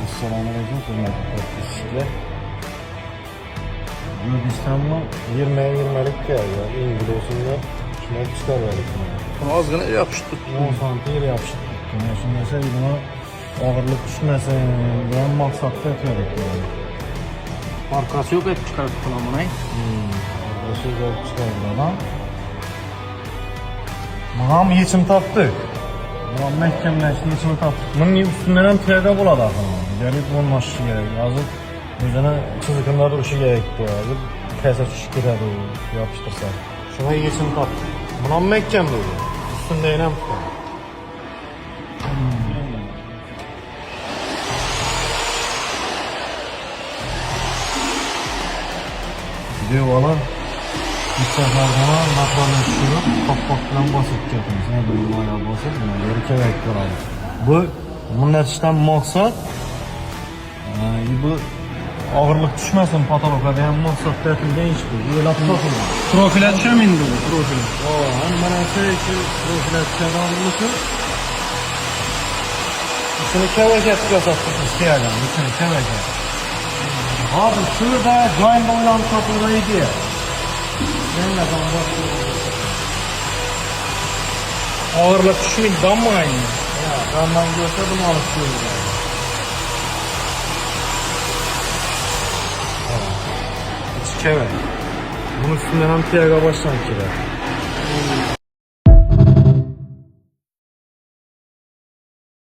Selamünaleyküm hürmetli takipçiler. Gürcistan'da 20'lik geldi. İngilizce'de şuna çıkarmadık. Bunu azgına yapıştı. 10 santim yapışık tuttum. Şimdi mesela buna ağırlık düşmesin diye maksatla yapıyorduk yani. Arkası yok, hep çıkartıp falan bunu. Arkadaşı yol çıkardı adam. Bunam yechim taptık. Bunam mehkemleşti, yechimi taptık. Bunun üstünden hem tiyada buladı akıllı. Gelip olmaşı gerek. Yazık üzerine çizikimler duruşu gerekti. Yazık pese çüşük gider o yapıştırsa. Şuna yechim taptık. Bunam mehkem bu. Üstünde inem tutar. Gidiyor valla. Bir sefer bana naklanı düşürüp kapakla basıp getiriyoruz. Ne böyle bayağı basıp böyle kevek var. Bunun neticeden maksat bu ağırlık düşmesin patologa diyen maksat detilden hiç bu. Böyle tutasın. Profile düşem indi bu, profile. Hem bana şey ki profile düşen ağırlıkı içini kevek etkilesek isteyeceğim. İçini kevek et. Abi şurada joint oynan kapıdaydı ya. Ben de zaman bakıyorum. Ağırlık düşmeydi, damma aynı. Ya damdan görse bunu alışıyoruz yani. İçi kevek. Bunun üstünden hem tiyaga baştan kiler.